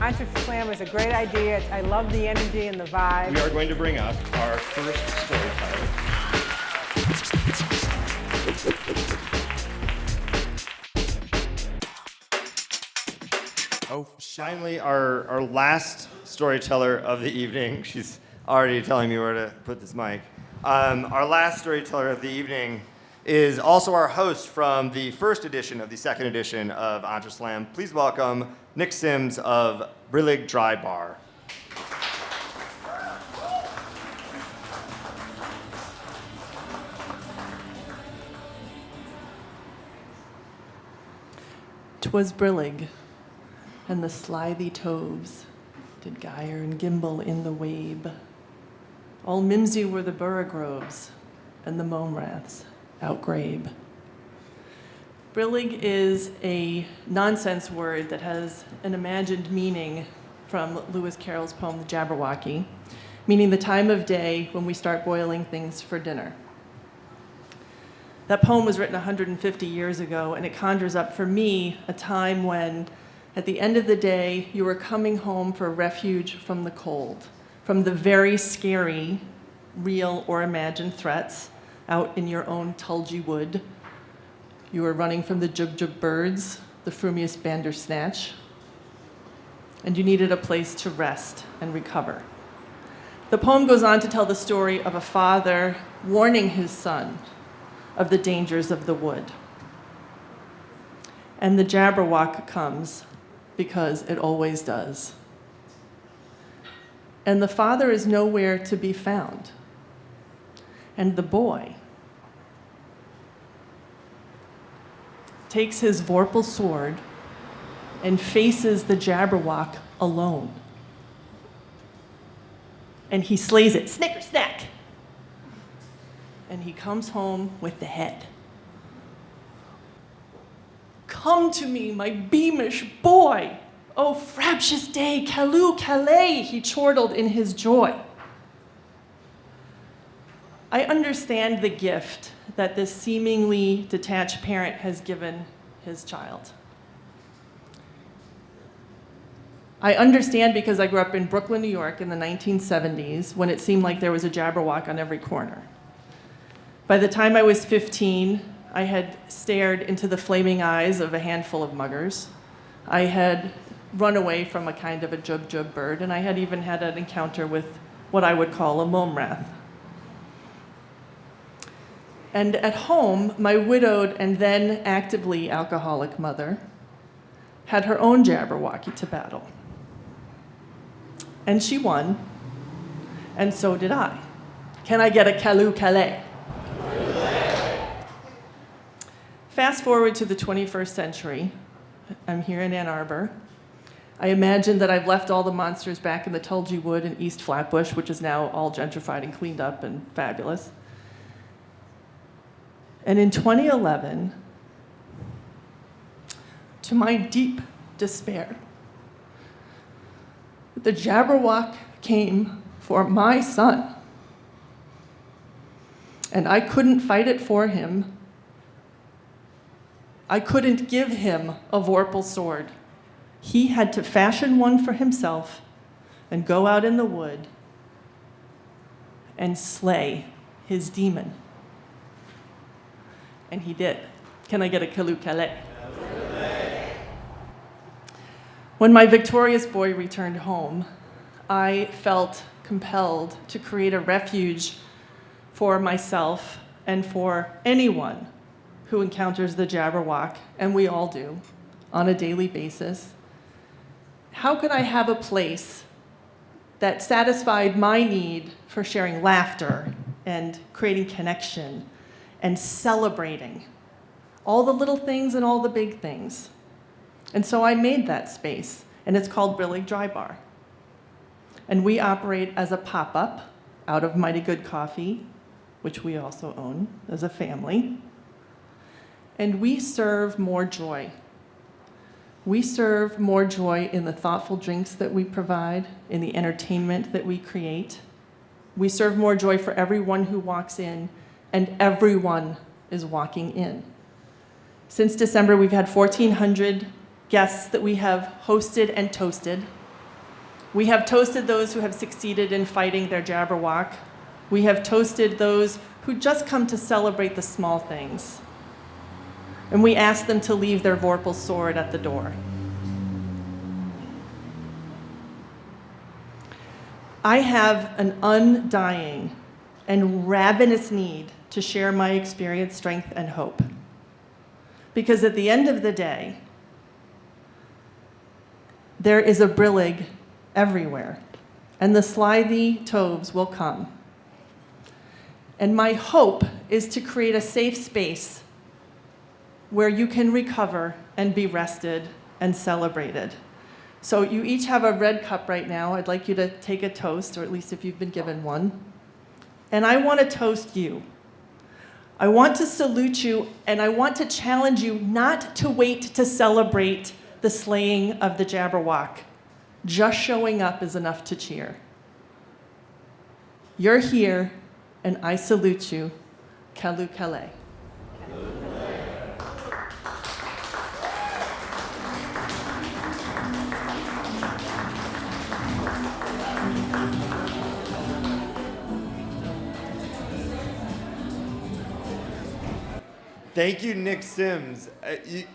Entre-SLAM is a great idea. I love the energy and the vibe. We are going to bring up our first storyteller. Finally, our last storyteller of the evening. She's already telling me where to put this mic. Our last storyteller of the evening is also our host from the first edition of the second edition of Entre-SLAM. Please welcome Nic Sims of Brillig Dry Bar. Twas brillig, and the slithy toves did gyre and gimble in the wabe. All mimsy were the borogoves, and the mome raths outgrabe. Brillig is a nonsense word that has an imagined meaning from Lewis Carroll's poem, The Jabberwocky, meaning the time of day when we start boiling things for dinner. That poem was written 150 years ago, and it conjures up for me a time when, at the end of the day, you were coming home for refuge from the cold, from the very scary, real or imagined threats out in your own tulgey wood. You were running from the jug-jug birds, the frumious bandersnatch, and you needed a place to rest and recover. The poem goes on to tell the story of a father warning his son of the dangers of the wood. And the Jabberwock comes, because it always does. And the father is nowhere to be found. And the boy takes his vorpal sword and faces the Jabberwock alone. And he slays it, snicker snack. And he comes home with the head. Come to me, my beamish boy. Oh, frabjous day, Calooh, Callay, he chortled in his joy. I understand the gift that this seemingly detached parent has given his child. I understand because I grew up in Brooklyn, New York in the 1970s when it seemed like there was a Jabberwock on every corner. By the time I was 15, I had stared into the flaming eyes of a handful of muggers. I had run away from a kind of a jub-jub bird, and I had even had an encounter with what I would call a mome rath. And at home, my widowed and then actively alcoholic mother had her own Jabberwocky to battle. And she won, and so did I. Can I get a Calooh, Callay? Fast forward to the 21st century. I'm here in Ann Arbor. I imagine that I've left all the monsters back in the Tulgey Wood in East Flatbush, which is now all gentrified and cleaned up and fabulous. And in 2011, to my deep despair, the Jabberwock came for my son. And I couldn't fight it for him. I couldn't give him a vorpal sword. He had to fashion one for himself and go out in the wood and slay his demon. And he did. Can I get a Calooh, Callay? When my victorious boy returned home, I felt compelled to create a refuge for myself and for anyone who encounters the Jabberwock, and we all do, on a daily basis. How could I have a place that satisfied my need for sharing laughter and creating connection and celebrating all the little things and all the big things? And so I made that space, and it's called Brillig Dry Bar. And we operate as a pop-up out of Mighty Good Coffee, which we also own as a family. And we serve more joy. We serve more joy in the thoughtful drinks that we provide, in the entertainment that we create. We serve more joy for everyone who walks in, and everyone is walking in. Since December, we've had 1,400 guests that we have hosted and toasted. We have toasted those who have succeeded in fighting their Jabberwock. We have toasted those who just come to celebrate the small things. And we ask them to leave their vorpal sword at the door. I have an undying and ravenous need to share my experience, strength, and hope. Because at the end of the day, there is a brillig everywhere, and the slithy toves will come. And my hope is to create a safe space where you can recover and be rested and celebrated. So you each have a red cup right now. I'd like you to take a toast, or at least if you've been given one. And I want to toast you. I want to salute you, and I want to challenge you not to wait to celebrate the slaying of the Jabberwock. Just showing up is enough to cheer. You're here, and I salute you. Calooh, Callay. Thank you, Nic Sims. You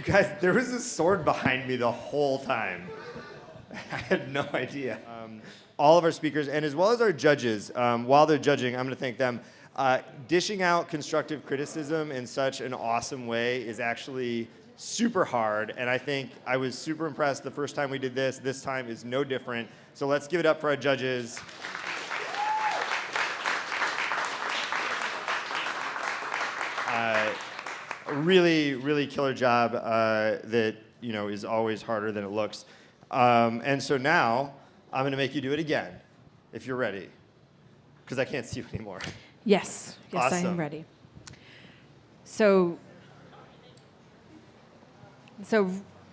guys, there was a sword behind me the whole time. I had no idea. All of our speakers, and as well as our judges, while they're judging, I'm going to thank them. Dishing out constructive criticism in such an awesome way is actually super hard, and I think I was super impressed the first time we did this. This time is no different. So let's give it up for our judges. Really, really killer job that is always harder than it looks. And so now I'm going to make you do it again, if you're ready, because I can't see you anymore. Yes, yes, I Awesome. am ready. So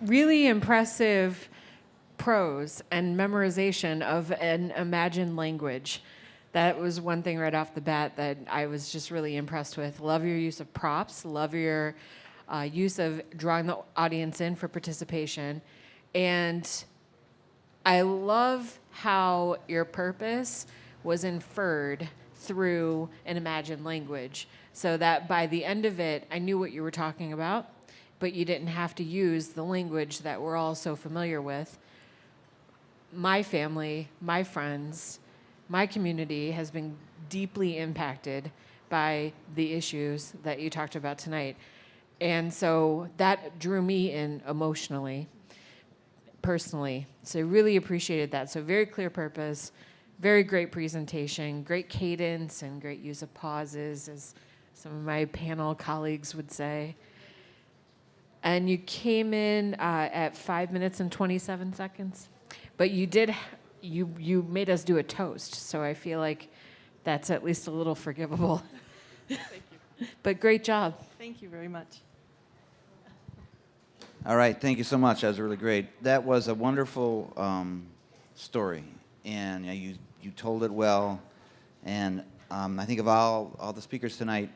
really impressive prose and memorization of an imagined language. That was one thing right off the bat that I was just really impressed with. Love your use of props. Love your use of drawing the audience in for participation. And I love how your purpose was inferred through an imagined language, so that by the end of it, I knew what you were talking about, but you didn't have to use the language that we're all so familiar with. My family, my friends, my community has been deeply impacted by the issues that you talked about tonight. And so that drew me in emotionally, personally. So I really appreciated that. So very clear purpose, very great presentation, great cadence, and great use of pauses, as some of my panel colleagues would say. And you came in at 5 minutes and 27 seconds. But you did... You made us do a toast, so I feel like that's at least a little forgivable. Thank you. But great job. Thank you very much. All right, thank you so much. That was really great. That was a wonderful story, and you told it well. And I think of all the speakers tonight,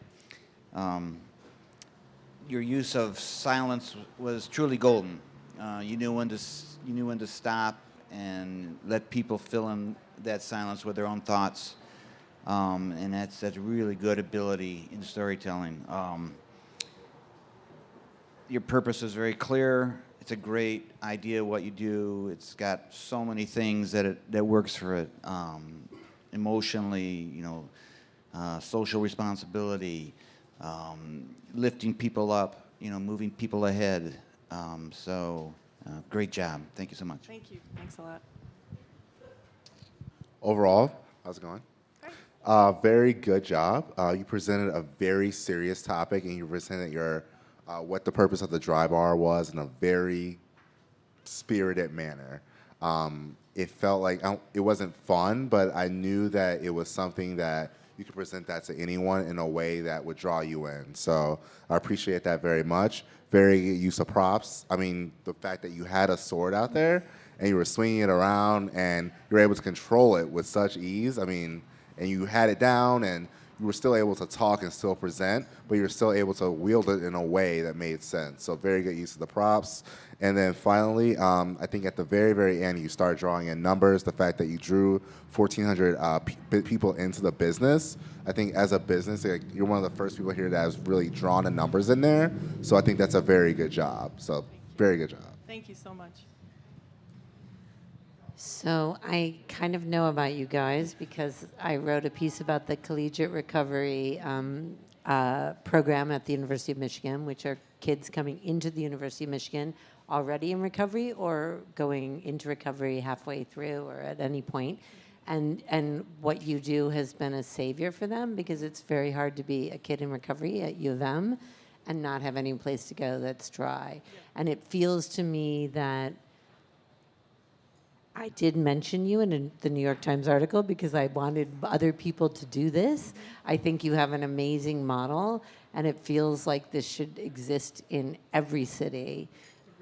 your use of silence was truly golden. You knew when to stop and let people fill in that silence with their own thoughts. And that's really good ability in storytelling. Your purpose is very clear. It's a great idea what you do. It's got so many things that works for it. Emotionally, social responsibility, lifting people up, moving people ahead. Great job. Thank you so much. Thank you. Thanks a lot. Overall, how's it going? Very good job. You presented a very serious topic, and you presented your what the purpose of the dry bar was in a very spirited manner. It felt like it wasn't fun, but I knew that it was something that you could present that to anyone in a way that would draw you in. So I appreciate that very much. Very good use of props. I mean, the fact that you had a sword out there and you were swinging it around and you were able to control it with such ease. I mean, and you had it down and you were still able to talk and still present, but you're still able to wield it in a way that made sense. So very good use of the props. And then finally, I think at the very, very end, you start drawing in numbers. The fact that you drew 1,400 people into the business, I think as a business, like, you're one of the first people here that has really drawn the numbers in there. So I think that's a very good job. So very good job. Thank you so much. So I kind of know about you guys because I wrote a piece about the collegiate recovery program at the University of Michigan, which are kids coming into the University of Michigan already in recovery or going into recovery halfway through or at any point. And what you do has been a savior for them because it's very hard to be a kid in recovery at U of M and not have any place to go that's dry. Yeah. And it feels to me that I did mention you in the New York Times article because I wanted other people to do this. I think you have an amazing model, and it feels like this should exist in every city,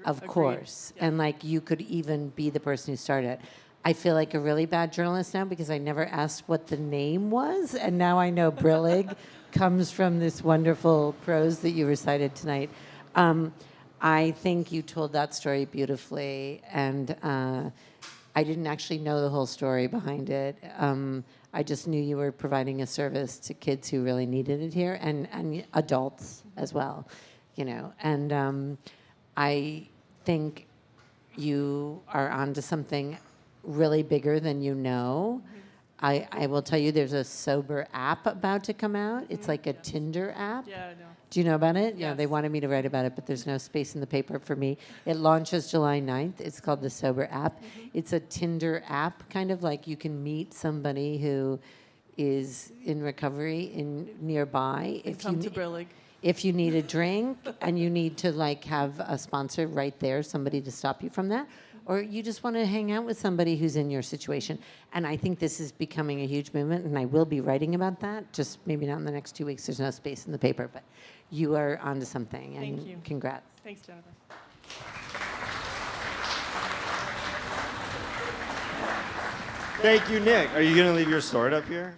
of course. Yeah. And like you could even be the person who started it. I feel like a really bad journalist now because I never asked what the name was, and now I know brillig comes from this wonderful prose that you recited tonight. I think you told that story beautifully, and I didn't actually know the whole story behind it. I just knew you were providing a service to kids who really needed it here, and adults as well, you know. And I think you are onto something really bigger than you know. I will tell you there's a sober app about to come out. It's like a Tinder app. Yeah, I know. Do you know about it? Yes. Yeah, they wanted me to write about it, but there's no space in the paper for me. It launches July 9th. It's called the Sober app. It's a Tinder app, kind of like you can meet somebody who is in recovery in nearby. Come to brillig. If you need a drink and you need to like have a sponsor right there, somebody to stop you from that, or you just want to hang out with somebody who's in your situation. And I think this is becoming a huge movement, and I will be writing about that, just maybe not in the next 2 weeks. There's no space in the paper, but you are onto something, and Thank you. Congrats. Thanks, Jennifer. Thank you, Nick. Are you going to leave your sword up here?